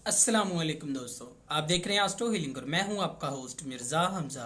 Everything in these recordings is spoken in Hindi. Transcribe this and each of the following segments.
अस्सलामुअलैकुम दोस्तों, आप देख रहे हैं एस्ट्रो हीलिंग और मैं हूं आपका होस्ट मिर्ज़ा हमजा।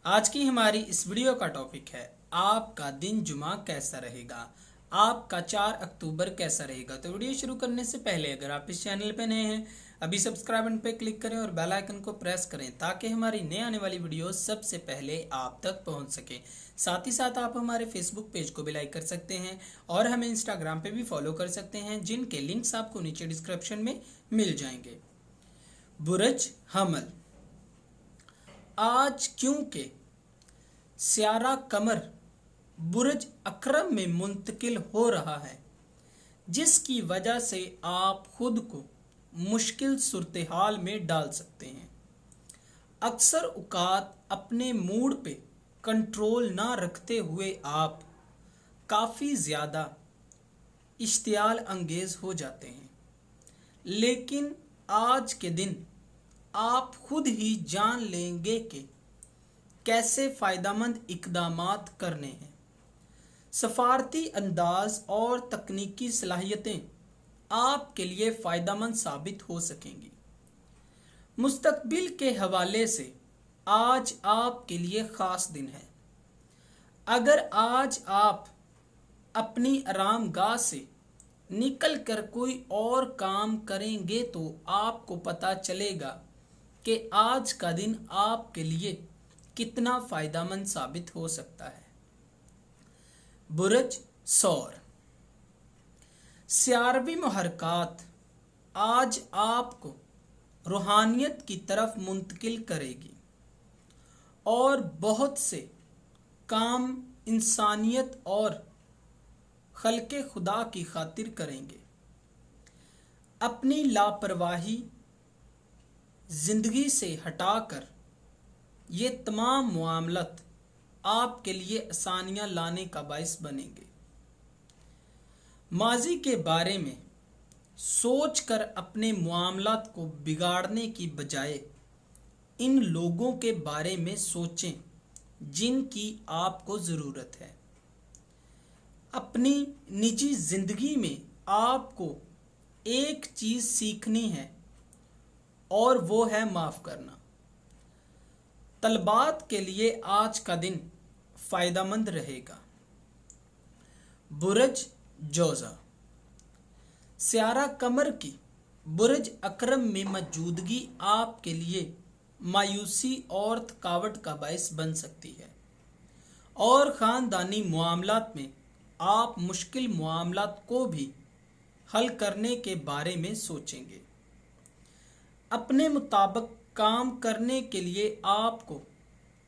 आज की हमारी इस वीडियो का टॉपिक है आपका दिन जुमा कैसा रहेगा, आपका 4 अक्टूबर कैसा रहेगा। तो वीडियो शुरू करने से पहले अगर आप इस चैनल पे नए हैं अभी सब्सक्राइब बटन पे क्लिक करें और बेल आइकन को प्रेस करें ताकि हमारी नए आने वाली वीडियो सबसे पहले आप तक पहुंच सके। साथ ही साथ आप हमारे फेसबुक पेज को भी लाइक कर सकते हैं और हमें इंस्टाग्राम पे भी फॉलो कर सकते हैं, जिनके लिंक्स आपको नीचे डिस्क्रिप्शन में मिल जाएंगे। बुरज हमल, आज क्योंकि स्यारा कमर बुरज अकरम में मुंतकिल हो रहा है, जिसकी वजह से आप खुद को मुश्किल सूरत हाल में डाल सकते हैं। अक्सर औकात अपने मूड पे कंट्रोल ना रखते हुए आप काफ़ी ज़्यादा इश्तियाल अंगेज हो जाते हैं, लेकिन आज के दिन आप खुद ही जान लेंगे कि कैसे फ़ायदेमंद इक़दामात करने हैं। सफारती अंदाज और तकनीकी सलाहियतें आपके लिए फ़ायदेमंद साबित हो सकेंगी। मुस्तकबिल के हवाले से आज आपके लिए ख़ास दिन है। अगर आज आप अपनी आरामगाह से निकल कर कोई और काम करेंगे तो आपको पता चलेगा कि आज का दिन आपके लिए कितना फ़ायदेमंद साबित हो सकता है। बुरज सौर, स्यारवी मुहरकात आज आपको रूहानियत की तरफ मुंतकिल करेगी और बहुत से काम इंसानियत और खल्के खुदा की खातिर करेंगे। अपनी लापरवाही ज़िंदगी से हटाकर ये तमाम मामलत आपके लिए आसानियाँ लाने का बाइस बनेंगे। माजी के बारे में सोचकर अपने मामलात को बिगाड़ने की बजाय इन लोगों के बारे में सोचें जिनकी आपको ज़रूरत है। अपनी निजी ज़िंदगी में आपको एक चीज़ सीखनी है और वो है माफ़ करना। तलबात के लिए आज का दिन फ़ायदेमंद रहेगा। बुरज जोज़ा, स्यारा कमर की बुरज अकरम में मौजूदगी आपके लिए मायूसी और थकावट का बायस बन सकती है और ख़ानदानी मामलात में आप मुश्किल मामलात को भी हल करने के बारे में सोचेंगे। अपने मुताबिक काम करने के लिए आपको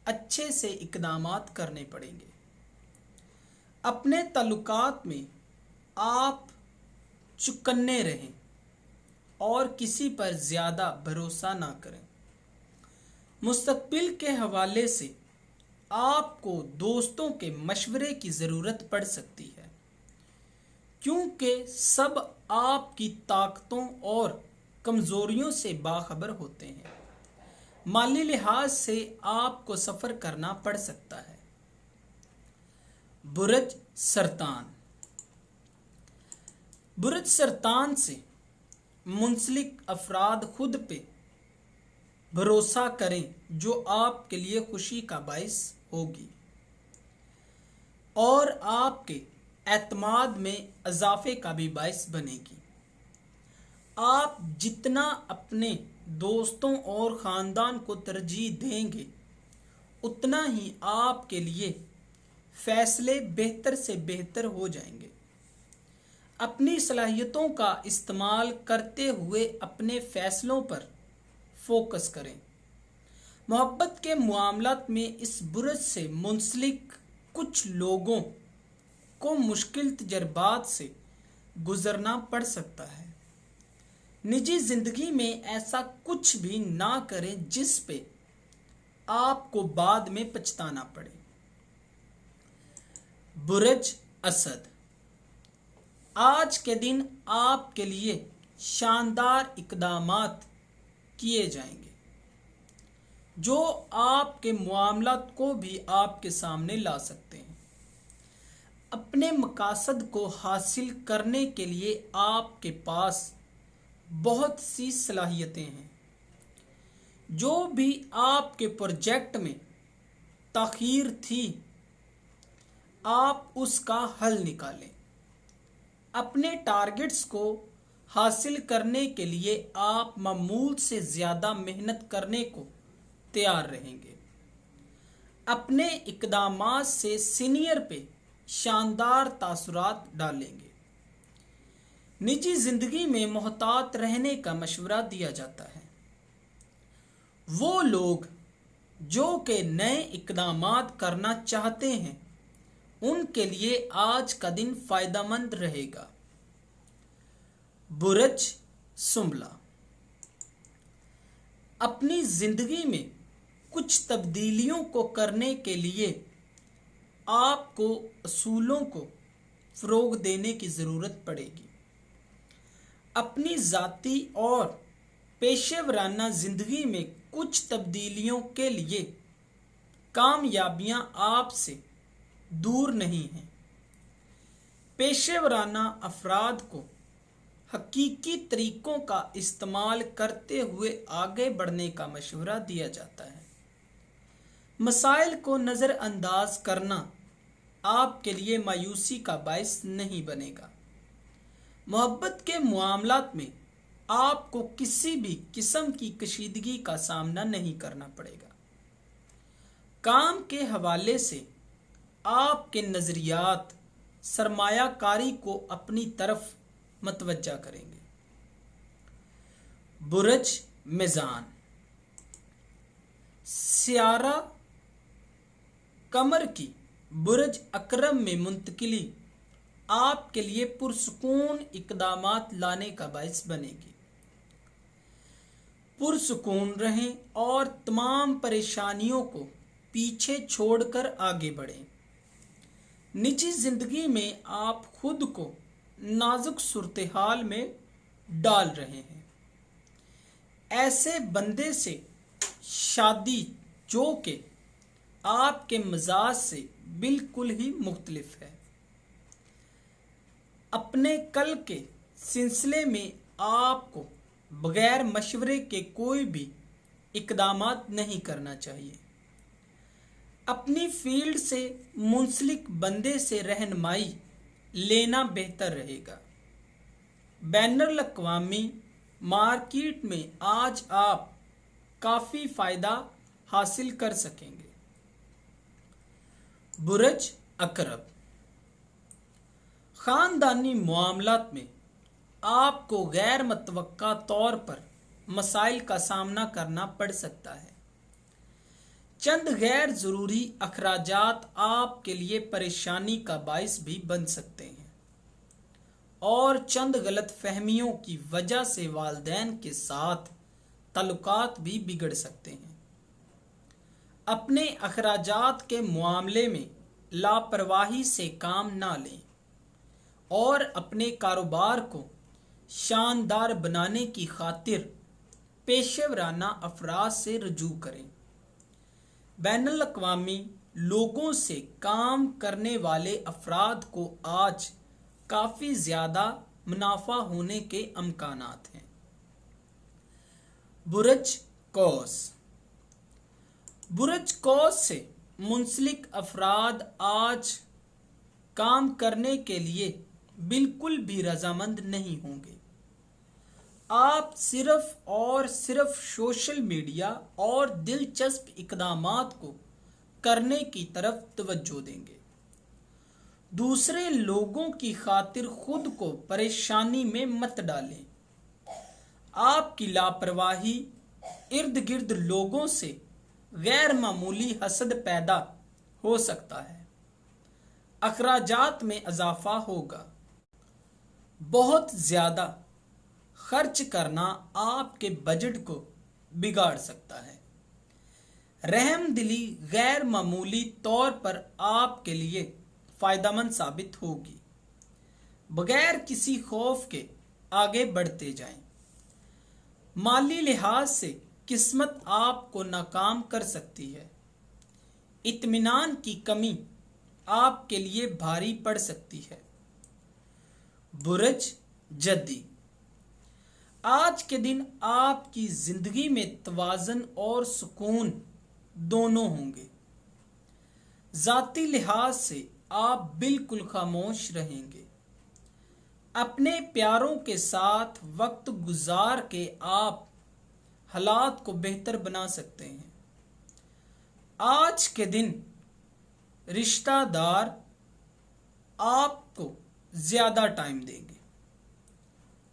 अच्छे से इक़दामात करने पड़ेंगे। अपने ताल्लुकात में आप चुकन्ने रहें और किसी पर ज़्यादा भरोसा ना करें। मुस्तकबिल के हवाले से आपको दोस्तों के मशवरे की ज़रूरत पड़ सकती है, क्योंकि सब आपकी ताकतों और कमज़ोरियों से बाखबर होते हैं। माली लिहाज से आपको सफ़र करना पड़ सकता है। बुरज सरतान, बुरज सरतान से मुंसलिक अफराद खुद पे भरोसा करें जो आपके लिए खुशी का बाइस होगी और आपके एतमाद में इजाफे का भी बाइस बनेगी। आप जितना अपने दोस्तों और ख़ानदान को तरजीह देंगे उतना ही आपके लिए फ़ैसले बेहतर से बेहतर हो जाएंगे। अपनी सलाहियतों का इस्तेमाल करते हुए अपने फ़ैसलों पर फोकस करें। मोहब्बत के मामलात में इस बुरज से मुंसलिक कुछ लोगों को मुश्किल तजर्बात से गुजरना पड़ सकता है। निजी ज़िंदगी में ऐसा कुछ भी ना करें जिस पे आपको बाद में पछताना पड़े। बुरज असद, आज के दिन आपके लिए शानदार इक़दामात किए जाएंगे जो आपके मामलात को भी आपके सामने ला सकते हैं। अपने मकासद को हासिल करने के लिए आपके पास बहुत सी सलाहियतें हैं। जो भी आपके प्रोजेक्ट में ताख़ीर थी, आप उसका हल निकालें। अपने टारगेट्स को हासिल करने के लिए आप मामूल से ज़्यादा मेहनत करने को तैयार रहेंगे। अपने इक़दामात से सीनियर पे शानदार तासुरात डालेंगे। निजी ज़िंदगी में मोहतात रहने का मशवरा दिया जाता है। वो लोग जो कि नए इक़दामात करना चाहते हैं, उनके लिए आज का दिन फ़ायदेमंद रहेगा। बुरज सुंबला, अपनी ज़िंदगी में कुछ तब्दीलियों को करने के लिए आपको असूलों को फ़रोग़ देने की ज़रूरत पड़ेगी। अपनी ज़ाती और पेशेवराना ज़िंदगी में कुछ तब्दीलियों के लिए कामयाबियां आपसे दूर नहीं हैं। पेशेवराना अफराद को हकीकी तरीक़ों का इस्तेमाल करते हुए आगे बढ़ने का मशवरा दिया जाता है। मसाइल को नज़रअंदाज करना आपके लिए मायूसी का बायस नहीं बनेगा। मोहब्बत के मामलात में आपको किसी भी किस्म की कशीदगी का सामना नहीं करना पड़ेगा। काम के हवाले से आपके नज़रियात सरमायाकारी को अपनी तरफ मतवज्जा करेंगे। बुरज मीज़ान, सियारा कमर की बुरज अकरम में मुंतकिली आपके लिए पुरसुकून इक़दामात लाने का बायस बनेगी। पुरसुकून रहें और तमाम परेशानियों को पीछे छोड़कर आगे बढ़ें। निजी ज़िंदगी में आप खुद को नाजुक सूरत हाल में डाल रहे हैं। ऐसे बंदे से शादी जो कि आपके मिजाज से बिल्कुल ही मुख्तलिफ है। अपने कल के सिलसिले में आपको बगैर मशवरे के कोई भी इक़दामात नहीं करना चाहिए। अपनी फील्ड से मुंसलिक बंदे से रहनुमाई लेना बेहतर रहेगा। बैनुल अक़वामी मार्केट में आज आप काफ़ी फ़ायदा हासिल कर सकेंगे। बुरज अकरब, ख़ानदानी मामलात में आपको गैर मुतवक्का तौर पर मसाइल का सामना करना पड़ सकता है। चंद गैर ज़रूरी अखराजात आपके लिए परेशानी का बायस भी बन सकते हैं और चंद गलत फहमियों की वजह से वालिदैन के साथ ताल्लुकात भी बिगड़ सकते हैं। अपने अखराजात के मामले में लापरवाही से काम ना लें और अपने कारोबार को शानदार बनाने की खातिर पेशेवराना अफराद से रुजू करें। बैनुल अक़वामी लोगों से काम करने वाले अफराद को आज काफ़ी ज़्यादा मुनाफा होने के अमकानात हैं। बुरज कौस, बुरज कौस से मुंसलिक अफराद आज काम करने के लिए बिल्कुल भी रजामंद नहीं होंगे। आप सिर्फ और सिर्फ सोशल मीडिया और दिलचस्प इक़दामात को करने की तरफ तवज्जो देंगे। दूसरे लोगों की खातिर खुद को परेशानी में मत डालें। आपकी लापरवाही इर्द गिर्द लोगों से गैर मामूली हसद पैदा हो सकता है। अखराजात में इजाफा होगा। बहुत ज़्यादा खर्च करना आपके बजट को बिगाड़ सकता है। रहमदिली गैर मामूली तौर पर आपके लिए फ़ायदेमंद साबित होगी। बगैर किसी खौफ के आगे बढ़ते जाएं। माली लिहाज से किस्मत आपको नाकाम कर सकती है। इत्मीनान की कमी आपके लिए भारी पड़ सकती है। बुरज जद्दी, आज के दिन आपकी जिंदगी में तवाज़ुन और सुकून दोनों होंगे। जाती लिहाज से आप बिल्कुल खामोश रहेंगे। अपने प्यारों के साथ वक्त गुजार के आप हालात को बेहतर बना सकते हैं। आज के दिन रिश्तेदार आपको ज्यादा टाइम देंगे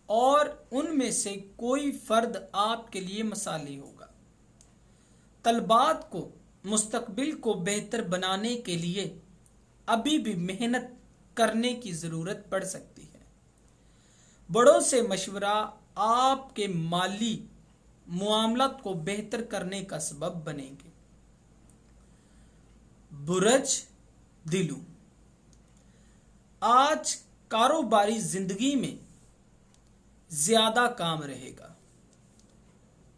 और उनमें से कोई फर्द आपके लिए मसाली होगा। तलबात को मुस्तकबिल को बेहतर बनाने के लिए अभी भी मेहनत करने की जरूरत पड़ सकती है। बड़ों से मशवरा आपके माली मुआमलात को बेहतर करने का सबब बनेंगे। बुरज दिलू, आज कारोबारी जिंदगी में ज्यादा काम रहेगा।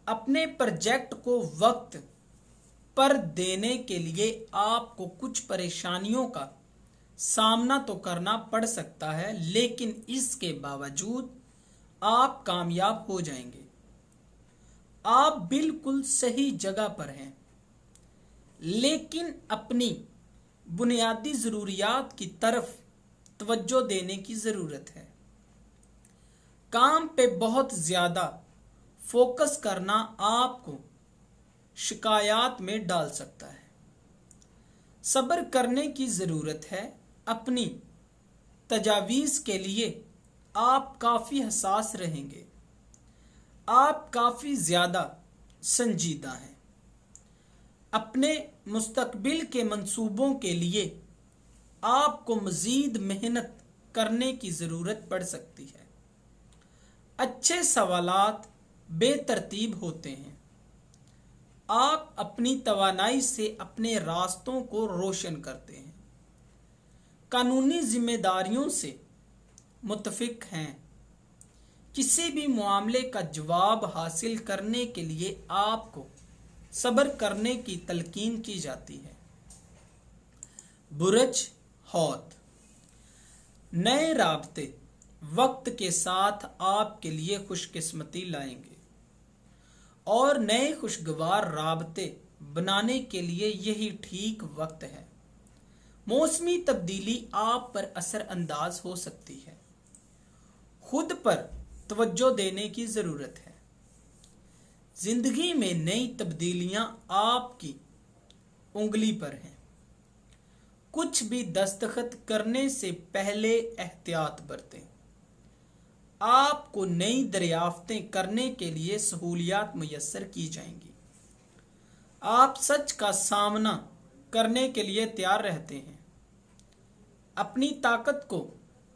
अपने प्रोजेक्ट को वक्त पर देने के लिए आपको कुछ परेशानियों का सामना तो करना पड़ सकता है, लेकिन इसके बावजूद आप कामयाब हो जाएंगे। आप बिल्कुल सही जगह पर हैं, लेकिन अपनी बुनियादी जरूरियात की तरफ तवज्जो देने की जरूरत है। काम पे बहुत ज्यादा फोकस करना आपको शिकायत में डाल सकता है। सब्र करने की जरूरत है। अपनी तजावीज के लिए आप काफी हसास रहेंगे। आप काफी ज्यादा संजीदा हैं। अपने मुस्तकबिल के मंसूबों के लिए आपको मजीद मेहनत करने की जरूरत पड़ सकती है। अच्छे सवालात बेतरतीब होते हैं। आप अपनी तवानाई से अपने रास्तों को रोशन करते हैं। कानूनी जिम्मेदारियों से मुतफिक हैं। किसी भी मामले का जवाब हासिल करने के लिए आपको सब्र करने की तलकीन की जाती है। बुरज हौत, नए राब्ते वक्त के साथ आपके लिए खुशकिस्मती लाएंगे और नए खुशगवार राब्ते बनाने के लिए यही ठीक वक्त है। मौसमी तब्दीली आप पर असर अंदाज हो सकती है। खुद पर तवज्जो देने की जरूरत है। जिंदगी में नई तब्दीलियां आपकी उंगली पर हैं। कुछ भी दस्तखत करने से पहले एहतियात बरतें। आपको नई दरियाफ्तें करने के लिए सहूलियात मुयस्सर की जाएंगी। आप सच का सामना करने के लिए तैयार रहते हैं। अपनी ताकत को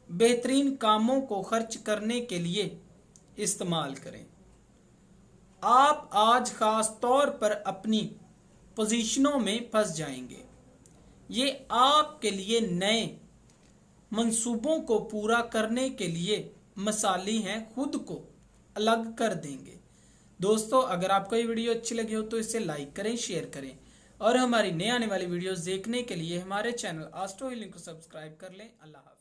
बेहतरीन कामों को खर्च करने के लिए इस्तेमाल करें। आप आज खास तौर पर अपनी पोजीशनों में फंस जाएंगे। ये आपके लिए नए मंसूबों को पूरा करने के लिए मसाली हैं, खुद को अलग कर देंगे। दोस्तों, अगर आपको ये वीडियो अच्छी लगी हो तो इसे लाइक करें, शेयर करें और हमारी नए आने वाली वीडियोस देखने के लिए हमारे चैनल एस्ट्रो हीलिंग को सब्सक्राइब कर लें। अल्लाह हाफ़िज़।